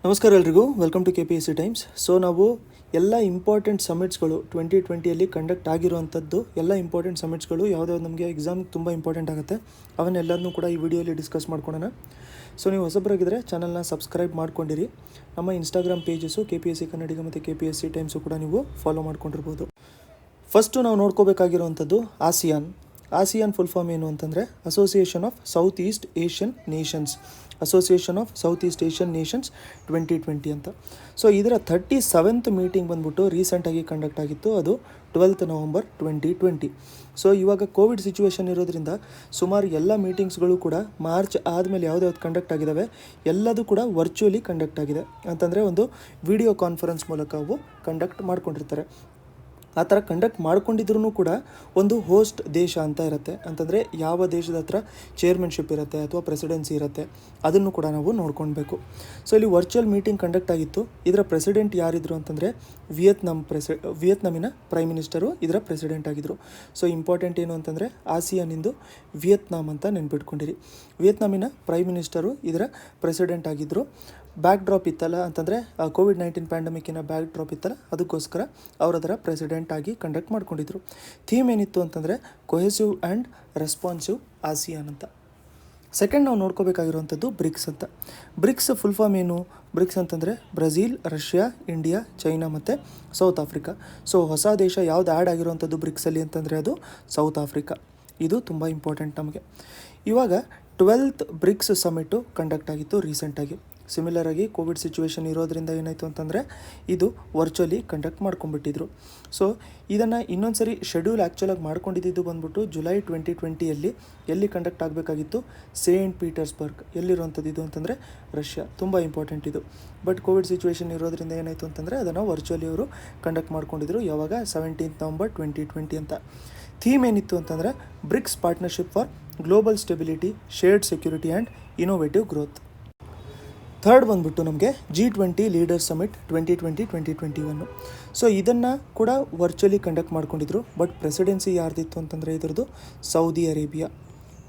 ನಮಸ್ಕಾರ ಎಲ್ರಿಗೂ, welcome to KPSC times. So ನಾವು ಎಲ್ಲ ಇಂಪಾರ್ಟೆಂಟ್ ಸಮಿಟ್ಸ್ಗಳು 2020ಯಲ್ಲಿ ಕಂಡಕ್ಟ್ ಆಗಿರುವಂಥದ್ದು ಎಲ್ಲ ಇಂಪಾರ್ಟೆಂಟ್ ಸಮಿಟ್ಸ್ಗಳು ಯಾವುದ್ಯಾವ್ದು ನಮಗೆ ಎಕ್ಸಾಮ್ಗೆ ತುಂಬ ಇಂಪಾರ್ಟೆಂಟ್ ಆಗುತ್ತೆ ಅವನ್ನೆಲ್ಲದನ್ನೂ ಕೂಡ ಈ ವಿಡಿಯೋಲಿ ಡಿಸ್ಕಸ್ ಮಾಡ್ಕೊಳ್ಳೋಣ. ಸೊ ನೀವು ಹೊಸಬರಾಗಿದ್ದರೆ ಚಾನಲ್ನ ಸಬ್ಸ್ಕ್ರೈಬ್ ಮಾಡ್ಕೊಂಡಿರಿ. ನಮ್ಮ ಇನ್ಸ್ಟಾಗ್ರಾಮ್ ಪೇಜಸ್ಸು KPSC ಕನ್ನಡಿಗ ಮತ್ತು KPSC ಟೈಮ್ಸು ಕೂಡ ನೀವು ಫಾಲೋ ಮಾಡ್ಕೊಂಡಿರ್ಬೋದು. ಫಸ್ಟು ನಾವು ನೋಡ್ಕೋಬೇಕಾಗಿರುವಂಥದ್ದು ಆಸಿಯಾನ್ ಫುಲ್ ಫಾರ್ಮ್ ಏನು ಅಂತಂದರೆ association of south East Asian Nations 2020 ಅಂತ. ಸೊ ಇದರ 37th ಮೀಟಿಂಗ್ ಬಂದ್ಬಿಟ್ಟು ರೀಸೆಂಟಾಗಿ ಕಂಡಕ್ಟ್ ಆಗಿತ್ತು. ಅದು 12th ನವಂಬರ್ 2020. ಸೊ ಇವಾಗ ಕೋವಿಡ್ ಸಿಚುವೇಶನ್ ಇರೋದ್ರಿಂದ ಸುಮಾರು ಎಲ್ಲ ಮೀಟಿಂಗ್ಸ್ಗಳು ಕೂಡ ಮಾರ್ಚ್ ಆದಮೇಲೆ ಯಾವ್ದು ಕಂಡಕ್ಟ್ ಆಗಿದ್ದಾವೆ ಎಲ್ಲದೂ ಕೂಡ ವರ್ಚುವಲಿ ಕಂಡಕ್ಟ್ ಆಗಿದೆ. ಅಂತಂದರೆ ಒಂದು ವಿಡಿಯೋ ಕಾನ್ಫರೆನ್ಸ್ ಮೂಲಕ ಅವು ಕಂಡಕ್ಟ್ ಮಾಡ್ಕೊಂಡಿರ್ತಾರೆ. ಆ ಥರ ಕಂಡಕ್ಟ್ ಮಾಡ್ಕೊಂಡಿದ್ರೂ ಕೂಡ ಒಂದು ಹೋಸ್ಟ್ ದೇಶ ಅಂತ ಇರುತ್ತೆ. ಅಂತಂದರೆ ಯಾವ ದೇಶದ ಹತ್ರ ಚೇರ್ಮನ್ಶಿಪ್ ಇರುತ್ತೆ ಅಥವಾ ಪ್ರೆಸಿಡೆನ್ಸಿ ಇರುತ್ತೆ ಅದನ್ನು ಕೂಡ ನಾವು ನೋಡ್ಕೊಳ್ಬೇಕು. ಸೊ ಇಲ್ಲಿ ವರ್ಚುವಲ್ ಮೀಟಿಂಗ್ ಕಂಡಕ್ಟ್ ಆಗಿತ್ತು. ಇದರ ಪ್ರೆಸಿಡೆಂಟ್ ಯಾರಿದ್ರು ಅಂತಂದರೆ ವಿಯೆಟ್ನಾಮಿನ ಪ್ರೈಮ್ ಮಿನಿಸ್ಟರು ಇದರ ಪ್ರೆಸಿಡೆಂಟ್ ಆಗಿದ್ದರು. ಸೊ ಇಂಪಾರ್ಟೆಂಟ್ ಏನು ಅಂತಂದರೆ ಆಸಿಯಾನಿಂದು ವಿಯೆಟ್ನಾಮ್ ಅಂತ ನೆನ್ಪಿಟ್ಕೊಂಡಿರಿ. ವಿಯೆಟ್ನಾಮಿನ ಪ್ರೈಮ್ ಮಿನಿಸ್ಟರು ಇದರ ಪ್ರೆಸಿಡೆಂಟ್ ಆಗಿದ್ದರು. ಬ್ಯಾಕ್ ಡ್ರಾಪ್ ಇತ್ತಲ್ಲ ಅಂತಂದರೆ COVID-19 ಪ್ಯಾಂಡಮಿಕ್ಕಿನ ಬ್ಯಾಕ್ ಡ್ರಾಪ್ ಇತ್ತಲ್ಲ ಅದಕ್ಕೋಸ್ಕರ ಅವರದರ ಪ್ರೆಸಿಡೆಂಟ್ ಆಗಿ ಕಂಡಕ್ಟ್ ಮಾಡ್ಕೊಂಡಿದ್ರು. ಥೀಮ್ ಏನಿತ್ತು ಅಂತಂದರೆ ಕೊಹೆಸಿವ್ ಆ್ಯಂಡ್ ರೆಸ್ಪಾನ್ಸಿವ್ ಆಸಿಯಾನ್ ಅಂತ. ಸೆಕೆಂಡ್ ನಾವು ನೋಡ್ಕೋಬೇಕಾಗಿರುವಂಥದ್ದು ಬ್ರಿಕ್ಸ್ ಅಂತ. ಬ್ರಿಕ್ಸ್ ಫುಲ್ ಫಾರ್ಮ್ ಏನು? ಬ್ರಿಕ್ಸ್ ಅಂತಂದರೆ ಬ್ರೆಜಿಲ್, ರಷ್ಯಾ, ಇಂಡಿಯಾ, ಚೈನಾ ಮತ್ತು ಸೌತ್ ಆಫ್ರಿಕಾ. ಸೊ ಹೊಸ ದೇಶ ಯಾವ್ದು ಆ್ಯಡ್ ಆಗಿರುವಂಥದ್ದು ಬ್ರಿಕ್ಸಲ್ಲಿ ಅಂತಂದರೆ ಅದು ಸೌತ್ ಆಫ್ರಿಕಾ. ಇದು ತುಂಬ ಇಂಪಾರ್ಟೆಂಟ್ ನಮಗೆ. ಇವಾಗ 12th ಬ್ರಿಕ್ಸ್ ಸಮಿಟು ಕಂಡಕ್ಟ್ ಆಗಿತ್ತು ರೀಸೆಂಟಾಗಿ. ಸಿಮಿಲರ್ ಆಗಿ ಕೋವಿಡ್ ಸಿಚುವೇಶನ್ ಇರೋದ್ರಿಂದ ಏನಾಯಿತು ಅಂತಂದರೆ ಇದು ವರ್ಚುವಲಿ ಕಂಡಕ್ಟ್ ಮಾಡ್ಕೊಂಡ್ಬಿಟ್ಟಿದ್ರು. ಸೊ ಇದನ್ನು ಇನ್ನೊಂದು ಸರಿ ಶೆಡ್ಯೂಲ್ ಆ್ಯಕ್ಚುಲಾಗಿ ಮಾಡ್ಕೊಂಡಿದ್ದು ಬಂದ್ಬಿಟ್ಟು ಜುಲೈ 2020ಯಲ್ಲಿ ಎಲ್ಲಿ ಕಂಡಕ್ಟ್ ಆಗಬೇಕಾಗಿತ್ತು? Saint Petersburg. ಎಲ್ಲಿರುವಂಥದ್ದು ಇದು ಅಂತಂದರೆ ರಷ್ಯಾ. ತುಂಬ ಇಂಪಾರ್ಟೆಂಟ್ ಇದು. ಬಟ್ ಕೋವಿಡ್ ಸಿಚುವೇಶನ್ ಇರೋದ್ರಿಂದ ಏನಾಯಿತು ಅಂತಂದರೆ ಅದನ್ನು ವರ್ಚುವಲಿ ಅವರು ಕಂಡಕ್ಟ್ ಮಾಡ್ಕೊಂಡಿದ್ರು. ಯಾವಾಗ? 17th ನವಂಬರ್ 2020 ಅಂತ. ಥೀಮ್ ಏನಿತ್ತು ಅಂತಂದರೆ BRICS partnership for global stability, shared security and innovative growth. Third ಬಂದ್ಬಿಟ್ಟು ನಮಗೆ G20 ಲೀಡರ್ ಸಮಿಟ್ 2020-2021. ಸೊ ಇದನ್ನು ಕೂಡ ವರ್ಚುವಲಿ ಕಂಡಕ್ಟ್ ಮಾಡ್ಕೊಂಡಿದ್ರು. ಬಟ್ ಪ್ರೆಸಿಡೆನ್ಸಿ ಯಾರ್ದಿತ್ತು ಅಂತಂದರೆ ಇದರದ್ದು ಸೌದಿ ಅರೇಬಿಯಾ.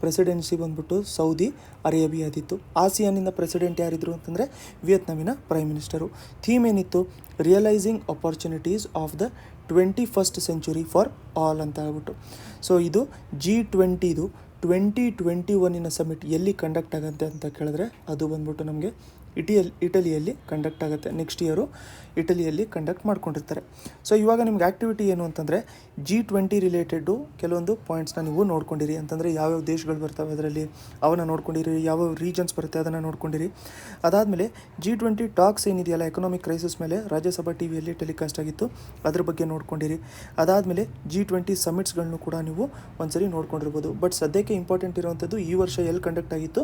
ಪ್ರೆಸಿಡೆನ್ಸಿ ಬಂದ್ಬಿಟ್ಟು ಸೌದಿ ಅರೇಬಿಯಾದಿತ್ತು. ಆಸಿಯಾನಿಂದ ಪ್ರೆಸಿಡೆಂಟ್ ಯಾರಿದ್ರು ಅಂತಂದರೆ ವಿಯೆಟ್ನಾಮಿನ ಪ್ರೈಮ್ ಮಿನಿಸ್ಟರು. ಥೀಮ್ ಏನಿತ್ತು? Realising opportunities of the 21st century for all ಅಂತ ಹೇಳ್ಬಿಟ್ಟು. ಸೊ ಇದು G20 2021 ಸಮಿಟ್ ಎಲ್ಲಿ ಕಂಡಕ್ಟ್ ಆಗುತ್ತೆ ಅಂತ ಕೇಳಿದ್ರೆ ಅದು ಬಂದ್ಬಿಟ್ಟು ನಮಗೆ ಇಟಲಿಯಲ್ಲಿ ಕಂಡಕ್ಟ್ ಆಗುತ್ತೆ. ನೆಕ್ಸ್ಟ್ ಇಯರು ಇಟಲಿಯಲ್ಲಿ ಕಂಡಕ್ಟ್ ಮಾಡ್ಕೊಂಡಿರ್ತಾರೆ. ಸೊ ಇವಾಗ ನಿಮ್ಗೆ ಆ್ಯಕ್ಟಿವಿಟಿ ಏನು ಅಂತಂದರೆ G20 ರಿಲೇಟೆಡ್ಡು ಕೆಲವೊಂದು ಪಾಯಿಂಟ್ಸ್ನ ನೀವು ನೋಡ್ಕೊಂಡಿರಿ. ಅಂತಂದರೆ ಯಾವ್ಯಾವ ದೇಶಗಳು ಬರ್ತವೆ ಅದರಲ್ಲಿ ಅವನ್ನ ನೋಡ್ಕೊಂಡಿರಿ, ಯಾವ ರೀಜನ್ಸ್ ಬರುತ್ತೆ ಅದನ್ನು ನೋಡ್ಕೊಂಡಿರಿ. ಅದಾದಮೇಲೆ G20 ಟಾಕ್ಸ್ ಏನಿದೆಯಲ್ಲ ಎಕನಾಮಿಕ್ ಕ್ರೈಸಿಸ್ ಮೇಲೆ ರಾಜ್ಯಸಭಾ ಟಿವಿಯಲ್ಲಿ ಟೆಲಿಕಾಸ್ಟ್ ಆಗಿತ್ತು, ಅದ್ರ ಬಗ್ಗೆ ನೋಡ್ಕೊಂಡಿರಿ. ಅದಾದಮೇಲೆ G20 ಸಮಿಟ್ಸ್ಗಳನ್ನು ಕೂಡ ನೀವು ಒಂದ್ಸರಿ ನೋಡ್ಕೊಂಡಿರ್ಬೋದು. ಬಟ್ ಸದ್ಯಕ್ಕೆ ಇಂಪಾರ್ಟೆಂಟ್ ಇರುವಂಥದ್ದು ಈ ವರ್ಷ ಎಲ್ಲಿ ಕಂಡಕ್ಟ್ ಆಗಿತ್ತು,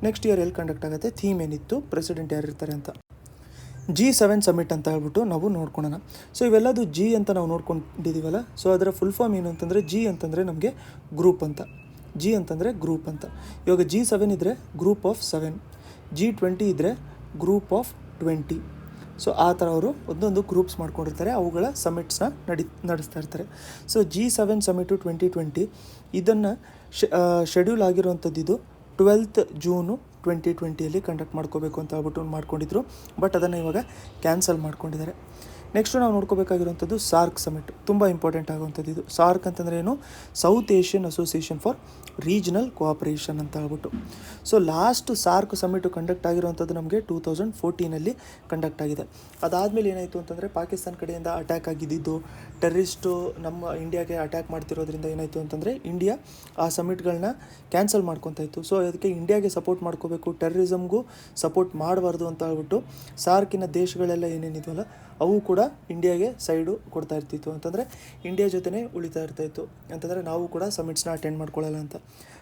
ನೆಕ್ಸ್ಟ್ ಇಯರ್ ಎಲ್ಲಿ ಕಂಡಕ್ಟ್ ಆಗುತ್ತೆ, ಥೀಮ್ ಏನಿತ್ತು, ಪ್ರೆಸಿಡೆಂಟ್ ಯಾರಿರ್ತಾರೆ ಅಂತ. G7 ಸಮಿಟ್ ಅಂತ ಹೇಳ್ಬಿಟ್ಟು ನಾವು ನೋಡ್ಕೊಳ್ಳೋಣ. ಸೊ ಇವೆಲ್ಲದು G ಅಂತ ನಾವು ನೋಡ್ಕೊಂಡಿದ್ದೀವಲ್ಲ. ಸೊ ಅದರ ಫುಲ್ ಫಾರ್ಮ್ ಏನು ಅಂತಂದರೆ G ಅಂತಂದರೆ ನಮಗೆ ಗ್ರೂಪ್ ಅಂತ. G ಅಂತಂದರೆ ಗ್ರೂಪ್ ಅಂತ. ಇವಾಗ G7 ಇದ್ದರೆ ಗ್ರೂಪ್ ಆಫ್ 7, G20 ಇದ್ದರೆ ಗ್ರೂಪ್ ಆಫ್ 20. ಸೊ ಆ ಥರ ಅವರು ಒಂದೊಂದು ಗ್ರೂಪ್ಸ್ ಮಾಡ್ಕೊಂಡಿರ್ತಾರೆ, ಅವುಗಳ ಸಮಿಟ್ಸ್ನ ನಡೆಸ್ತಾ ಇರ್ತಾರೆ. ಸೊ G7 ಸಮಿಟು 2020 ಇದನ್ನು ಶೆಡ್ಯೂಲ್ ಆಗಿರುವಂಥದ್ದು ಇದು 12th ಜೂನು 2020ಯಲ್ಲಿ ಕಂಡಕ್ಟ್ ಮಾಡ್ಕೋಬೇಕು ಅಂತ ಹೇಳ್ಬಿಟ್ಟು ಮಾಡ್ಕೊಂಡಿದ್ರು. ಬಟ್ ಅದನ್ನು ಇವಾಗ ಕ್ಯಾನ್ಸಲ್ ಮಾಡ್ಕೊಂಡಿದ್ದಾರೆ. ನೆಕ್ಸ್ಟು ನಾವು ನೋಡ್ಕೋಬೇಕಾಗಿರುವಂಥದ್ದು ಸಾರ್ಕ್ ಸಮಿಟ್. ತುಂಬ ಇಂಪಾರ್ಟೆಂಟ್ ಆಗುವಂಥದ್ದು ಇದು. ಸಾರ್ಕ್ ಅಂತಂದರೆ ಏನು? South Asian association for regional cooperation ಅಂತ ಹೇಳ್ಬಿಟ್ಟು. ಸೊ ಲಾಸ್ಟ್ ಸಾರ್ಕ್ ಸಮಿಟು ಕಂಡಕ್ಟ್ ಆಗಿರುವಂಥದ್ದು ನಮಗೆ 2014ನಲ್ಲಿ ಕಂಡಕ್ಟ್ ಆಗಿದೆ. ಅದಾದಮೇಲೆ ಏನಾಯಿತು ಅಂತಂದರೆ ಪಾಕಿಸ್ತಾನ ಕಡೆಯಿಂದ ಅಟ್ಯಾಕ್ ಆಗಿದ್ದು, ಟೆರರಿಸ್ಟು ನಮ್ಮ ಇಂಡಿಯಾಗೆ ಅಟ್ಯಾಕ್ ಮಾಡ್ತಿರೋದ್ರಿಂದ ಏನಾಯಿತು ಅಂತಂದರೆ ಇಂಡಿಯಾ ಆ ಸಮಿಟ್ಗಳನ್ನ ಕ್ಯಾನ್ಸಲ್ ಮಾಡ್ಕೊತಾ ಇತ್ತು. ಸೊ ಅದಕ್ಕೆ ಇಂಡಿಯಾಗೆ ಸಪೋರ್ಟ್ ಮಾಡ್ಕೋಬೇಕು, ಟೆರರಿಸಮ್ಗೂ ಸಪೋರ್ಟ್ ಮಾಡಬಾರ್ದು ಅಂತ ಹೇಳ್ಬಿಟ್ಟು ಸಾರ್ಕಿನ ದೇಶಗಳೆಲ್ಲ ಏನೇನಿದ್ವಲ್ಲ ಅವು ಕೂಡ ಇಂಡಿಯಾಗೆ ಸೈಡು ಕೊಡ್ತಾ ಇರ್ತಿತ್ತು. ಅಂತಂದರೆ ಇಂಡಿಯಾ ಜೊತೆನೇ ಉಳಿತಾ ಇರ್ತಾಯಿತ್ತು. ಅಂತಂದರೆ ನಾವು ಕೂಡ ಸಮಿಟ್ಸ್ನ ಅಟೆಂಡ್ ಮಾಡ್ಕೊಳ್ಳಲ್ಲ ಅಂತ.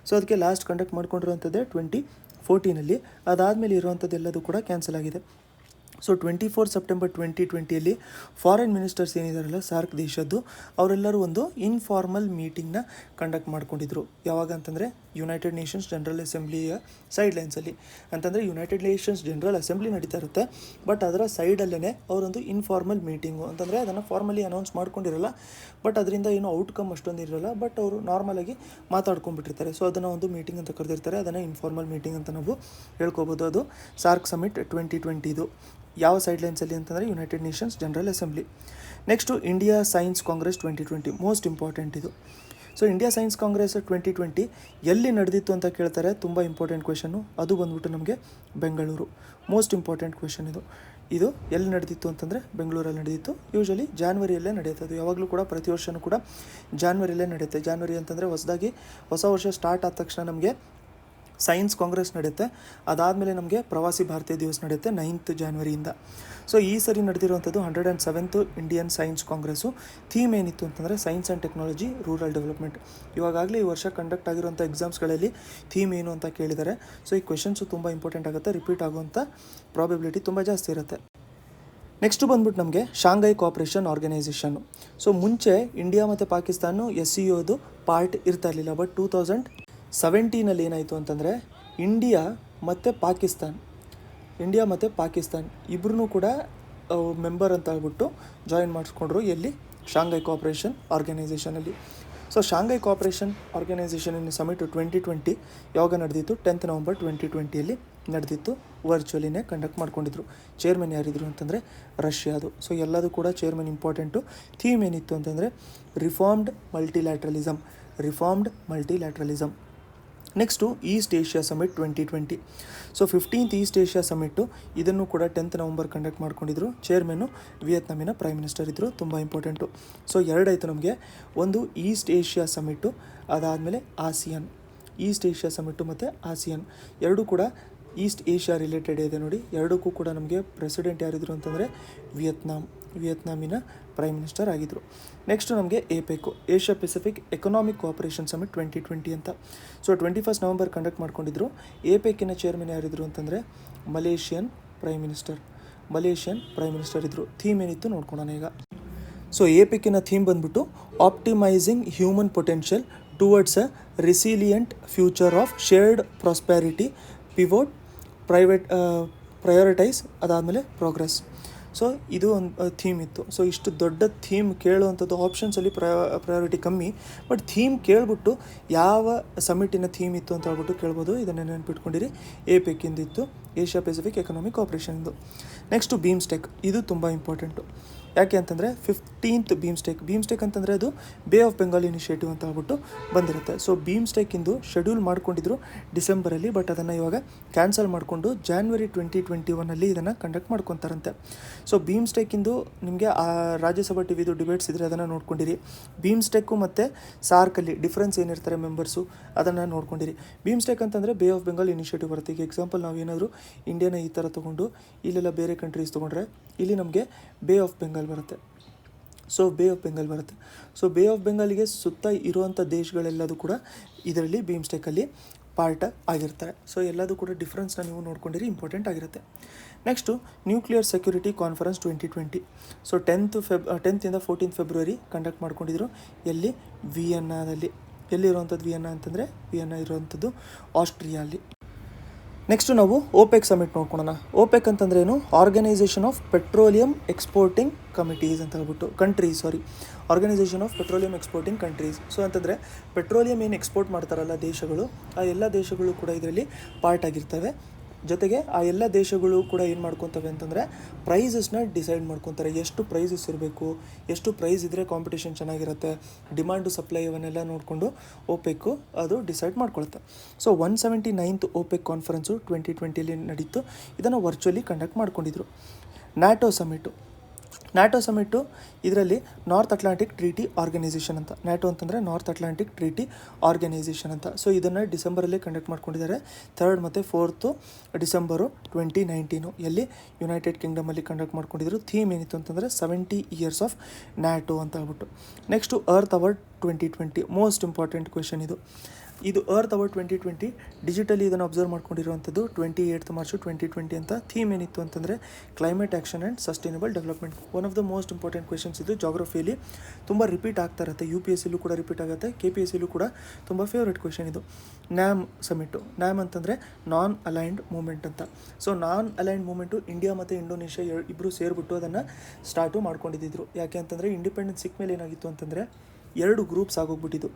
ಸೊ ಅದಕ್ಕೆ ಲಾಸ್ಟ್ ಕಂಡಕ್ಟ್ ಮಾಡ್ಕೊಂಡಿರುವಂಥದ್ದೇ 2014ನಲ್ಲಿ. ಅದಾದಮೇಲೆ ಇರುವಂಥದ್ದು ಎಲ್ಲದೂ ಕೂಡ ಕ್ಯಾನ್ಸಲ್ ಆಗಿದೆ. ಸೊ 24 ಸೆಪ್ಟೆಂಬರ್ 2020ಯಲ್ಲಿ ಫಾರಿನ್ ಮಿನಿಸ್ಟರ್ಸ್ ಏನಿದಾರಲ್ಲ ಸಾರ್ಕ್ ದೇಶದ್ದು ಅವರೆಲ್ಲರೂ ಒಂದು ಇನ್ಫಾರ್ಮಲ್ ಮೀಟಿಂಗ್ನ ಕಂಡಕ್ಟ್ ಮಾಡ್ಕೊಂಡಿದ್ರು. ಯಾವಾಗ ಅಂತಂದರೆ ಯುನೈಟೆಡ್ ನೇಷನ್ಸ್ ಜನರಲ್ ಅಸೆಂಬ್ಲಿಯ ಸೈಡ್ ಲೈನ್ಸಲ್ಲಿ. ಅಂತಂದರೆ ಯುನೈಟೆಡ್ ನೇಷನ್ಸ್ ಜನರಲ್ ಅಸೆಂಬ್ಲಿ ನಡೀತಾ ಇರುತ್ತೆ, ಬಟ್ ಅದರ ಸೈಡಲ್ಲೇ ಅವರೊಂದು ಇನ್ಫಾರ್ಮಲ್ ಮೀಟಿಂಗು, ಅಂತಂದರೆ ಅದನ್ನು ಫಾರ್ಮಲಿ ಅನೌನ್ಸ್ ಮಾಡ್ಕೊಂಡಿರಲ್ಲ, ಬಟ್ ಅದರಿಂದ ಏನೋ ಔಟ್ಕಮ್ ಅಷ್ಟೊಂದು ಇರಲ್ಲ, ಬಟ್ ಅವರು ನಾರ್ಮಲಾಗಿ ಮಾತಾಡ್ಕೊಂಡ್ಬಿಟ್ಟಿರ್ತಾರೆ. ಸೊ ಅದನ್ನು ಒಂದು ಮೀಟಿಂಗ್ ಅಂತ ಕರೆದಿರ್ತಾರೆ, ಅದನ್ನು ಇನ್ಫಾರ್ಮಲ್ ಮೀಟಿಂಗ್ ಅಂತ ನಾವು ಹೇಳ್ಕೊಬೋದು. ಅದು ಸಾರ್ಕ್ ಸಮಿಟ್ 2020 ಯಾವ ಸೈಡ್ ಲೈನ್ಸಲ್ಲಿ ಅಂತಂದರೆ United Nations general assembly. Next India science Congress 2020 most important ಇದು. ಸೊ ಇಂಡಿಯಾ ಸೈನ್ಸ್ ಕಾಂಗ್ರೆಸ್ 2020 ಎಲ್ಲಿ ನಡೆದಿತ್ತು ಅಂತ ಕೇಳ್ತಾರೆ, ತುಂಬ ಇಂಪಾರ್ಟೆಂಟ್ ಕ್ವೆಶನ್ನು. ಅದು ಬಂದ್ಬಿಟ್ಟು ನಮಗೆ ಬೆಂಗಳೂರು. ಮೋಸ್ಟ್ ಇಂಪಾರ್ಟೆಂಟ್ ಕ್ವೆಶನ್ ಇದು ಎಲ್ಲಿ ನಡೆದಿತ್ತು ಅಂತಂದರೆ ಬೆಂಗಳೂರಲ್ಲಿ ನಡೆದಿತ್ತು. ಯೂಶಲಿ ಜಾನ್ವರಿಯಲ್ಲೇ ನಡೆಯುತ್ತೆ, ಅದು ಯಾವಾಗಲೂ ಕೂಡ ಪ್ರತಿ ವರ್ಷವೂ ಕೂಡ ಜಾನ್ವರಿಯಲ್ಲೇ ನಡೆಯುತ್ತೆ. ಜಾನ್ವರಿ ಅಂತಂದರೆ ಹೊಸ ವರ್ಷ ಸ್ಟಾರ್ಟ್ ಆದ ತಕ್ಷಣ ನಮಗೆ ಸೈನ್ಸ್ ಕಾಂಗ್ರೆಸ್ ನಡೆಯುತ್ತೆ. ಅದಾದಮೇಲೆ ನಮಗೆ ಪ್ರವಾಸಿ ಭಾರತೀಯ ದಿವಸ ನಡೆಯುತ್ತೆ 9th ಜಾನ್ವರಿಯಿಂದ. ಸೊ ಈ ಸರಿ ನಡೆದಿರುವಂಥದ್ದು 107th Indian science Congress. Theme ಏನಿತ್ತು ಅಂತಂದರೆ science and technology rural development. ಇವಾಗಲೇ ಈ ವರ್ಷ ಕಂಡಕ್ಟ್ ಆಗಿರುವಂಥ ಎಕ್ಸಾಮ್ಸ್ಗಳಲ್ಲಿ ಥೀಮ್ ಏನು ಅಂತ ಕೇಳಿದ್ದಾರೆ. ಸೊ ಈ ಕ್ವೆಶನ್ಸು ತುಂಬ ಇಂಪಾರ್ಟೆಂಟ್ ಆಗುತ್ತೆ, ರಿಪೀಟ್ ಆಗುವಂಥ ಪ್ರಾಬಿಬಿಲಿಟಿ ತುಂಬ ಜಾಸ್ತಿ ಇರುತ್ತೆ. ನೆಕ್ಸ್ಟು ಬಂದ್ಬಿಟ್ಟು ನಮಗೆ ಶಾಂಘೈ ಕೋಆಪರೇಷನ್ ಆರ್ಗನೈಸೇಷನ್ನು. ಸೊ ಮುಂಚೆ ಇಂಡಿಯಾ ಮತ್ತು ಪಾಕಿಸ್ತಾನ SCOದು ಪಾರ್ಟ್ ಇರ್ತಾ ಇರಲಿಲ್ಲ, ಬಟ್ 2017 ಏನಾಯಿತು ಅಂತಂದರೆ ಇಂಡಿಯಾ ಮತ್ತು ಪಾಕಿಸ್ತಾನ್ ಇಬ್ಬರೂ ಕೂಡ ಮೆಂಬರ್ ಅಂತ ಹೇಳ್ಬಿಟ್ಟು ಜಾಯಿನ್ ಮಾಡಿಸ್ಕೊಂಡ್ರು. ಎಲ್ಲಿ? ಶಾಂಘೈ ಕೋಆಪರೇಷನ್ ಆರ್ಗನೈಸೇಷನಲ್ಲಿ. So Shanghai Cooperation Organisation summit 2020 ಯಾವಾಗ ನಡೆದಿತ್ತು? 10th ನವಂಬರ್ 2020 ನಡೆದಿತ್ತು. ವರ್ಚುವಲಿನೇ ಕಂಡಕ್ಟ್ ಮಾಡ್ಕೊಂಡಿದ್ರು. ಚೇರ್ಮನ್ ಯಾರಿದ್ರು ಅಂತಂದರೆ ರಷ್ಯಾದು. ಸೊ ಎಲ್ಲದೂ ಕೂಡ ಚೇರ್ಮನ್ ಇಂಪಾರ್ಟೆಂಟು. ಥೀಮ್ ಏನಿತ್ತು ಅಂತಂದರೆ reformed multilateralism. Next East Asia summit 2020. So 15th East Asia summit ಇದನ್ನು ಕೂಡ 10th ನವಂಬರ್ ಕಂಡಕ್ಟ್ ಮಾಡ್ಕೊಂಡಿದ್ರು. ಚೇರ್ಮನ್ನು ವಿಯೆಟ್ನಾಮಿನ ಪ್ರೈಮ್ ಮಿನಿಸ್ಟರ್ ಇದ್ದರು. ತುಂಬ ಇಂಪಾರ್ಟೆಂಟು. ಸೊ ಎರಡಾಯಿತು ನಮಗೆ, ಒಂದು ಈಸ್ಟ್ ಏಷ್ಯಾ ಸಮಿಟ್ಟು, ಅದಾದಮೇಲೆ ಆಸಿಯಾನ್. ಈಸ್ಟ್ ಏಷ್ಯಾ ಸಮಿಟ್ಟು ಮತ್ತು ಆಸಿಯಾನ್ ಎರಡೂ ಕೂಡ ಈಸ್ಟ್ ಏಷ್ಯಾ ರಿಲೇಟೆಡ್ ಇದೆ ನೋಡಿ. ಎರಡಕ್ಕೂ ಕೂಡ ನಮಗೆ ಪ್ರೆಸಿಡೆಂಟ್ ಯಾರಿದ್ರು ಅಂತಂದರೆ ವಿಯೆಟ್ನಾಮಿನ ಪ್ರೈಮ್ ಮಿನಿಸ್ಟರ್ ಆಗಿದ್ದರು. ನೆಕ್ಸ್ಟು ನಮಗೆ APEC, Asia Pacific Economic Cooperation summit 2020 ಅಂತ. ಸೊ 21st ನವಂಬರ್ ಕಂಡಕ್ಟ್ ಮಾಡ್ಕೊಂಡಿದ್ರು. ಎಪೆಕ್ಕಿನ ಚೇರ್ಮನ್ ಯಾರಿದ್ರು ಅಂತಂದರೆ ಮಲೇಷಿಯನ್ ಪ್ರೈಮ್ ಮಿನಿಸ್ಟರ್ ಇದ್ದರು. ಥೀಮ್ ಏನಿತ್ತು ನೋಡ್ಕೊಳ್ಳೋಣ ಈಗ. ಸೊ ಎಪೆಕ್ಕಿನ ಥೀಮ್ ಬಂದ್ಬಿಟ್ಟು optimising human potential towards a resilient future of shared prosperity, pivot, prioritise, ಅದಾದಮೇಲೆ ಪ್ರೋಗ್ರೆಸ್. ಸೊ ಇದು ಒಂದು ಥೀಮ್ ಇತ್ತು. ಸೊ ಇಷ್ಟು ದೊಡ್ಡ ಥೀಮ್ ಕೇಳುವಂಥದ್ದು ಆಪ್ಷನ್ಸಲ್ಲಿ ಪ್ರಯಾರಿಟಿ ಕಮ್ಮಿ, ಬಟ್ ಥೀಮ್ ಕೇಳಿಬಿಟ್ಟು ಯಾವ ಸಮಿಟಿನ ಥೀಮ್ ಇತ್ತು ಅಂತ ಹೇಳ್ಬಿಟ್ಟು ಕೇಳ್ಬೋದು. ಇದನ್ನು ನೆನಪಿಟ್ಕೊಂಡಿರಿ. ಎಪೆಕ್ಕಿಂದು ಇತ್ತು, ಏಷ್ಯಾ ಪೆಸಿಫಿಕ್ ಎಕನಾಮಿಕ್ ಕೋಆಪರೇಷನ್ದು. ನೆಕ್ಸ್ಟು ಬೀಮ್ಸ್ಟೆಕ್, ಇದು ತುಂಬ ಇಂಪಾರ್ಟೆಂಟು. ಯಾಕೆ ಅಂತಂದರೆ 15th ಬೀಮ್ಸ್ಟೆಕ್ ಅಂತಂದರೆ ಅದು ಬೇ ಆಫ್ ಬೆಂಗಾಲ್ ಇನಿಷಿಯೇಟಿವ್ ಅಂತ ಹೇಳ್ಬಿಟ್ಟು ಬಂದಿರುತ್ತೆ. ಸೊ ಬೀಮ್ಸ್ಟೆಕ್ಕಿಂದು ಶೆಡ್ಯೂಲ್ ಮಾಡ್ಕೊಂಡಿದ್ರು ಡಿಸೆಂಬರಲ್ಲಿ, ಬಟ್ ಅದನ್ನು ಇವಾಗ ಕ್ಯಾನ್ಸಲ್ ಮಾಡಿಕೊಂಡು ಜಾನ್ವರಿ 2021 ಇದನ್ನು ಕಂಡಕ್ಟ್ ಮಾಡ್ಕೊತಾರಂತೆ. ಸೊ ಬೀಮ್ಸ್ಟೆಕ್ಕಿಂದು ನಿಮಗೆ ರಾಜ್ಯಸಭಾ ಟಿವಿದು ಡಿಬೇಟ್ಸ್ ಇದ್ದರೆ ಅದನ್ನು ನೋಡ್ಕೊಂಡಿರಿ. ಬೀಮ್ಸ್ಟೆಕ್ಕು ಮತ್ತು ಸಾರ್ಕಲ್ಲಿ ಡಿಫ್ರೆನ್ಸ್ ಏನಿರ್ತಾರೆ ಮೆಂಬರ್ಸು ಅದನ್ನು ನೋಡ್ಕೊಂಡಿರಿ. ಬೀಮ್ಸ್ಟೆಕ್ ಅಂತಂದರೆ ಬೇ ಆಫ್ ಬೆಂಗಾಲ್ ಇನಿಷಿಯೇಟಿವ್ ಬರುತ್ತೆ. ಈಗ ಎಕ್ಸಾಂಪಲ್ ನಾವು ಏನಾದರೂ ಇಂಡಿಯಾನ ಈ ಥರ ತೊಗೊಂಡು ಇಲ್ಲೆಲ್ಲ ಬೇರೆ ಕಂಟ್ರೀಸ್ ತೊಗೊಂಡ್ರೆ ಇಲ್ಲಿ ನಮಗೆ ಬೇ ಆಫ್ ಬೆಂಗಾಲ್ ಬರುತ್ತೆ. ಸೊ ಬೇ ಆಫ್ ಬೆಂಗಾಲಿಗೆ ಸುತ್ತ ಇರುವಂಥ ದೇಶಗಳೆಲ್ಲದೂ ಕೂಡ ಇದರಲ್ಲಿ ಬೀಮ್ಸ್ಟೆಕ್ಕಲ್ಲಿ ಪಾರ್ಟ್ ಆಗಿರ್ತಾರೆ. ಸೊ ಎಲ್ಲದೂ ಕೂಡ ಡಿಫ್ರೆನ್ಸ್ನ ನೀವು ನೋಡ್ಕೊಂಡಿರಿ, ಇಂಪಾರ್ಟೆಂಟ್ ಆಗಿರುತ್ತೆ. Next nuclear security conference 2020. So 10th ಇಂದ 14th ಫೆಬ್ರವರಿ ಕಂಡಕ್ಟ್ ಮಾಡ್ಕೊಂಡಿದ್ರು. ಎಲ್ಲಿ? ವಿಯೆನ್ನಾದಲ್ಲಿ. ಎಲ್ಲಿರುವಂಥದ್ದು ವಿಯೆನ್ನಾ ಅಂತಂದರೆ ವಿಯೆನ್ನಾ ಇರುವಂಥದ್ದು ಆಸ್ಟ್ರಿಯಲ್ಲಿ. ನೆಕ್ಸ್ಟು ನಾವು ಓಪೆಕ್ ಸಮಿಟ್ ನೋಡ್ಕೊಳ್ಳೋಣ. ಓಪೆಕ್ ಅಂತಂದ್ರೆ ಏನು? Organisation of petroleum exporting committees ಅಂತ ಹೇಳ್ಬಿಟ್ಟು organisation of petroleum exporting countries. So ಅಂತಂದರೆ ಪೆಟ್ರೋಲಿಯಂ ಏನು ಎಕ್ಸ್ಪೋರ್ಟ್ ಮಾಡ್ತಾರಲ್ಲ ದೇಶಗಳು, ಆ ಎಲ್ಲ ದೇಶಗಳು ಕೂಡ ಇದರಲ್ಲಿ ಪಾರ್ಟ್ ಆಗಿರ್ತವೆ. ಜೊತೆಗೆ ಆ ಎಲ್ಲ ದೇಶಗಳು ಕೂಡ ಏನು ಮಾಡ್ಕೊತವೆ ಅಂತಂದರೆ ಪ್ರೈಸಸ್ನ ಡಿಸೈಡ್ ಮಾಡ್ಕೊತಾರೆ. ಎಷ್ಟು ಪ್ರೈಸಸ್ ಇರಬೇಕು, ಎಷ್ಟು ಪ್ರೈಸ್ ಇದ್ದರೆ ಕಾಂಪಿಟೇಷನ್ ಚೆನ್ನಾಗಿರುತ್ತೆ, ಡಿಮಾಂಡು ಸಪ್ಲೈ ಇವನ್ನೆಲ್ಲ ನೋಡಿಕೊಂಡು ಓಪೆಕ್ಕು ಅದು ಡಿಸೈಡ್ ಮಾಡ್ಕೊಳುತ್ತೆ. ಸೊ 179th ಓಪೆಕ್ ಕಾನ್ಫರೆನ್ಸು 2020 ನಡೀತು. ಇದನ್ನು ವರ್ಚುವಲಿ ಕಂಡಕ್ಟ್ ಮಾಡ್ಕೊಂಡಿದ್ರು. ನ್ಯಾಟೋ ಸಮಿಟ್ಟು ಇದರಲ್ಲಿ ನಾರ್ತ್ ಅಟ್ಲಾಂಟಿಕ್ ಟ್ರೀಟಿ ಆರ್ಗನೈಸೇಷನ್ ಅಂತ. ನ್ಯಾಟೋ ಅಂತಂದರೆ ನಾರ್ತ್ ಅಟ್ಲಾಂಟಿಕ್ ಟ್ರೀಟಿ ಆರ್ಗನೈಸೇಷನ್ ಅಂತ. ಸೊ ಇದನ್ನು ಡಿಸೆಂಬರಲ್ಲೇ ಕಂಡಕ್ಟ್ ಮಾಡ್ಕೊಂಡಿದ್ದಾರೆ. 3rd ಮತ್ತು 4th ಡಿಸೆಂಬರು 2019 ಎಲ್ಲಿ? ಯುನೈಟೆಡ್ ಕಿಂಗ್ಡಮಲ್ಲಿ ಕಂಡಕ್ಟ್ ಮಾಡ್ಕೊಂಡಿದ್ರು. ಥೀಮ್ ಏನಿತ್ತು ಅಂತಂದರೆ 70 years ಆಫ್ ನ್ಯಾಟೋ ಅಂತ ಹೇಳ್ಬಿಟ್ಟು. Next Earth Hour 2020 most important question ಇದು. ಇದು ಅರ್ತ್ ಅವರ್ 2020 ಡಿಜಿಟಲಿ ಇದನ್ನು ಅಬ್ಸರ್ವ್ ಮಾಡ್ಕೊಂಡಿರುವಂಥದ್ದು 28 ಮಾರ್ಚ್ 2020 ಅಂತ. ಥೀಮ್ ಏನಿತ್ತು ಅಂತಂದರೆ climate action and sustainable development. One of the most important questions ಇದು. ಜಾಗ್ರಫಿಯಲ್ಲಿ ತುಂಬ ರಿಪೀಟ್ ಆಗ್ತಾ ಇರುತ್ತೆ, UPSCಲೂ ಕೂಡ ರಿಪೀಟ್ ಆಗುತ್ತೆ, KPSCಲೂ ಕೂಡ ತುಂಬ ಫೇವ್ರೆಟ್ ಕ್ವೆಶನ್ ಇದು. ನ್ಯಾಮ್ ಸಮಿಟ್ಟು. ನ್ಯಾಮ್ ಅಂತಂದರೆ ನಾನ್ ಅಲೈನ್ಡ್ ಮೂಮೆಂಟ್ ಅಂತ. ಸೊ ನಾನ್ ಅಲೈನ್ಡ್ ಮೂಮೆಂಟು ಇಂಡಿಯಾ ಮತ್ತು ಇಂಡೋನೇಷ್ಯಾ ಇಬ್ಬರು ಸೇರಿಬಿಟ್ಟು ಅದನ್ನು ಸ್ಟಾರ್ಟು ಮಾಡ್ಕೊಂಡಿದ್ದರು. ಯಾಕೆ ಅಂತಂದರೆ ಇಂಡಿಪೆಂಡೆನ್ಸ್ ಸಿಕ್ಕ ಮೇಲೆ ಏನಾಗಿತ್ತು ಅಂತಂದರೆ 2 ಗ್ರೂಪ್ಸ್ ಆಗೋಗ್ಬಿಟ್ಟಿದ್ದು.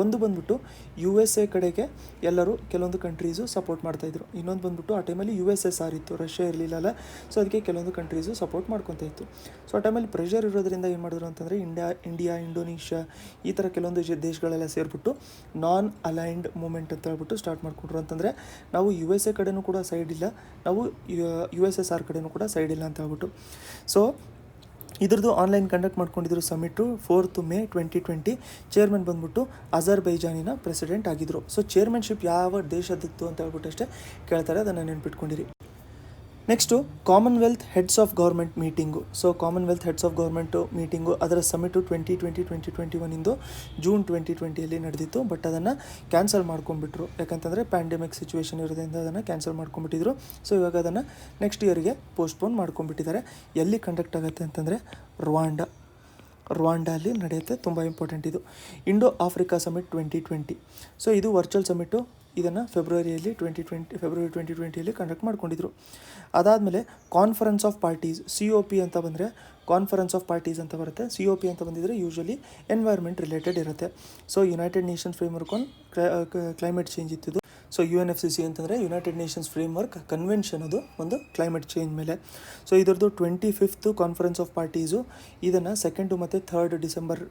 ಒಂದು ಬಂದ್ಬಿಟ್ಟು USA ಕಡೆಗೆ ಎಲ್ಲರೂ ಕೆಲವೊಂದು ಕಂಟ್ರೀಸು ಸಪೋರ್ಟ್ ಮಾಡ್ತಾಯಿದ್ರು. ಇನ್ನೊಂದು ಬಂದ್ಬಿಟ್ಟು ಆ ಟೈಮಲ್ಲಿ USSR ಇತ್ತು, ರಷ್ಯಾ ಇರಲಿಲ್ಲಲ್ಲ. ಸೊ ಅದಕ್ಕೆ ಕೆಲವೊಂದು ಕಂಟ್ರೀಸು ಸಪೋರ್ಟ್ ಮಾಡ್ಕೊತಾ ಇತ್ತು. ಸೊ ಆ ಟೈಮಲ್ಲಿ ಪ್ರೆಷರ್ ಇರೋದ್ರಿಂದ ಏನು ಮಾಡಿದ್ರು ಅಂತಂದರೆ ಇಂಡಿಯಾ ಇಂಡೋನೇಷ್ಯಾ ಈ ಥರ ಕೆಲವೊಂದು ದೇಶಗಳೆಲ್ಲ ಸೇರಿಬಿಟ್ಟು ನಾನ್ ಅಲೈನ್ಡ್ ಮೂಮೆಂಟ್ ಅಂತ ಹೇಳ್ಬಿಟ್ಟು ಸ್ಟಾರ್ಟ್ ಮಾಡಿಕೊಂಡ್ರು. ಅಂತಂದರೆ ನಾವು USA ಕಡೆನೂ ಕೂಡ ಸೈಡ್ ಇಲ್ಲ, ನಾವು USSR ಕಡೆನೂ ಕೂಡ ಸೈಡ್ ಇಲ್ಲ ಅಂತ ಹೇಳ್ಬಿಟ್ಟು. ಸೊ ಇದ್ರದ್ದು ಆನ್ಲೈನ್ ಕಂಡಕ್ಟ್ ಮಾಡ್ಕೊಂಡಿದ್ರು ಸಮಿಟ್ಟು 4th May 2020. ಚೇರ್ಮನ್ ಬಂದ್ಬಿಟ್ಟು ಅಜರ್ಬೈಜಾನಿನ ಪ್ರೆಸಿಡೆಂಟ್ ಆಗಿದ್ದರು. ಸೊ ಚೇರ್ಮನ್ಶಿಪ್ ಯಾವ ದೇಶದಿತ್ತು ಅಂತ ಹೇಳ್ಬಿಟ್ಟು ಅಷ್ಟೇ ಕೇಳ್ತಾರೆ, ಅದನ್ನು ನೆನ್ಪಿಟ್ಕೊಂಡಿರಿ. Next Commonwealth Heads of Government Meeting. So Commonwealth Heads of Government Meeting ಅದರ ಸಮಿಟು 2020-2021 ಜೂನ್ 2020 ನಡೆದಿತ್ತು. ಬಟ್ ಅದನ್ನು ಕ್ಯಾನ್ಸಲ್ ಮಾಡ್ಕೊಂಡ್ಬಿಟ್ರು. ಯಾಕಂತಂದರೆ ಪ್ಯಾಂಡಮಿಕ್ ಸಿಚುವೇಶನ್ ಇರೋದ್ರಿಂದ ಅದನ್ನು ಕ್ಯಾನ್ಸಲ್ ಮಾಡ್ಕೊಂಡ್ಬಿಟ್ಟಿದ್ರು. ಸೊ ಇವಾಗ ಅದನ್ನು ನೆಕ್ಸ್ಟ್ ಇಯರ್ಗೆ ಪೋಸ್ಟ್ಪೋನ್ ಮಾಡ್ಕೊಂಡ್ಬಿಟ್ಟಿದ್ದಾರೆ. ಎಲ್ಲಿ ಕಂಡಕ್ಟ್ ಆಗುತ್ತೆ ಅಂತಂದರೆ ರುವಾಂಡಲ್ಲಿ ನಡೆಯುತ್ತೆ. ತುಂಬ ಇಂಪಾರ್ಟೆಂಟ್ ಇದು. Indo Africa summit 2020. ಸೊ ಇದು ವರ್ಚುವಲ್ ಸಮಿಟ್ಟು. ಇದನ್ನು ಫೆಬ್ರವರಿ 2020 ಕಂಡಕ್ಟ್ ಮಾಡ್ಕೊಂಡಿದ್ರು. ಅದಾದಮೇಲೆ ಕಾನ್ಫರೆನ್ಸ್ ಆಫ್ ಪಾರ್ಟೀಸ್ COP ಅಂತ ಬಂದರೆ ಕಾನ್ಫರೆನ್ಸ್ ಆಫ್ ಪಾರ್ಟೀಸ್ ಅಂತ ಬರುತ್ತೆ. COP ಅಂತ ಬಂದಿದ್ದರೆ ಯೂಶ್ವಲಿ ಎನ್ವೈರ್ಮೆಂಟ್ ರಿಲೇಟೆಡ್ ಇರುತ್ತೆ. So United Nations Framework on Climate Change ಇತ್ತಿದ್ದು. ಸೊ UNFCCC ಅಂತಂದರೆ ಯುನೈಟೆಡ್ ನೇಷನ್ಸ್ ಫ್ರೇಮ್ವರ್ಕ್ ಕನ್ವೆನ್ಷನ್, ಅದು ಒಂದು ಕ್ಲೈಮೇಟ್ ಚೇಂಜ್ ಮೇಲೆ. ಸೊ ಇದರದ್ದು 25th ಕಾನ್ಫರೆನ್ಸ್ ಆಫ್ ಪಾರ್ಟೀಸು ಇದನ್ನು 2 ಮತ್ತು 3 ಡಿಸೆಂಬರ್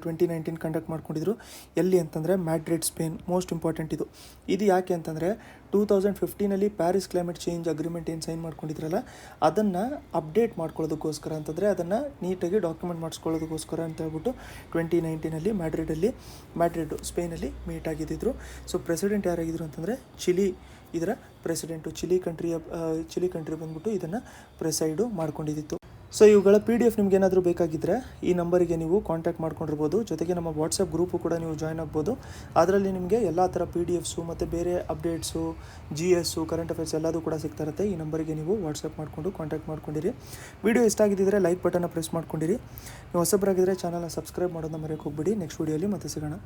2019 ಕಂಡಕ್ಟ್ ಮಾಡ್ಕೊಂಡಿದ್ರು. ಎಲ್ಲಿ ಅಂತಂದರೆ ಮ್ಯಾಡ್ರಿಡ್, ಸ್ಪೇನ್. ಮೋಸ್ಟ್ ಇಂಪಾರ್ಟೆಂಟ್ ಇದು. ಇದು ಯಾಕೆ ಅಂತಂದರೆ 2015 ಪ್ಯಾರಿಸ್ ಕ್ಲೈಮೇಟ್ ಚೇಂಜ್ ಅಗ್ರಿಮೆಂಟ್ ಏನು ಸೈನ್ ಮಾಡ್ಕೊಂಡಿದ್ರಲ್ಲ, ಅದನ್ನು ಅಪ್ಡೇಟ್ ಮಾಡ್ಕೊಳ್ಳೋದಕ್ಕೋಸ್ಕರ ಅಂತಂದರೆ ಅದನ್ನು ನೀಟಾಗಿ ಡಾಕ್ಯುಮೆಂಟ್ ಮಾಡಿಸ್ಕೊಳ್ಳೋದಕ್ಕೋಸ್ಕರ ಅಂತ ಹೇಳ್ಬಿಟ್ಟು 2019 ಮ್ಯಾಡ್ರಿಡ್ ಸ್ಪೇನಲ್ಲಿ ಮೀಟ್ ಆಗಿದ್ದರು. ಸೊ ಪ್ರೆಸಿಡೆಂಟ್ ಯಾರಾಗಿದ್ದರು ಅಂತಂದರೆ ಚಿಲಿ. ಇದರ ಪ್ರೆಸಿಡೆಂಟು ಚಿಲಿ ಕಂಟ್ರಿ ಬಂದ್ಬಿಟ್ಟು ಇದನ್ನು ಪ್ರೆಸೈಡು ಮಾಡ್ಕೊಂಡಿದ್ದಿತ್ತು. ಸೊ ಇವುಗಳ PDF ನಿಮ್ಗೆ ಏನಾದರೂ ಬೇಕಾಗಿದ್ದರೆ ಈ ನಂಬರಿಗೆ ನೀವು ಕಾಂಟ್ಯಾಕ್ಟ್ ಮಾಡ್ಕೊಂಡಿರ್ಬೋದು. ಜೊತೆಗೆ ನಮ್ಮ ವಾಟ್ಸಪ್ ಗ್ರೂಪು ಕೂಡ ನೀವು ಜಾಯ್ನ್ ಆಗ್ಬೋದು. ಅದರಲ್ಲಿ ನಿಮಗೆ ಎಲ್ಲ ಥರ PDFಸು ಮತ್ತು ಬೇರೆ ಅಪ್ಡೇಟ್ಸು, GS, ಕರೆಂಟ್ ಅಫೇರ್ಸ್ ಎಲ್ಲದೂ ಕೂಡ ಸಿಗ್ತಾ ಇರುತ್ತೆ. ಈ ನಂಬರಿಗೆ ನೀವು ವಾಟ್ಸಪ್ ಮಾಡಿಕೊಂಡು ಕಾಂಟ್ಯಾಕ್ಟ್ ಮಾಡ್ಕೊಂಡಿರಿ. ವಿಡಿಯೋ ಇಷ್ಟ ಆಗಿದ್ದರೆ ಲೈಕ್ ಬಟನ್ನ ಪ್ರೆಸ್ ಮಾಡ್ಕೊಂಡಿರಿ. ನೀವು ಹೊಸಬರಾಗಿದ್ದರೆ ಚಾನಲ್ನ ಸಬ್ಸ್ಕ್ರೈಬ್ ಮಾಡೋದನ್ನ ಮರೆಯೋಕೆ ಹೋಗ್ಬಿಡಿ. ನೆಕ್ಸ್ಟ್ ವೀಡಿಯೋಲಿ ಮತ್ತೆ ಸಿಗೋಣ.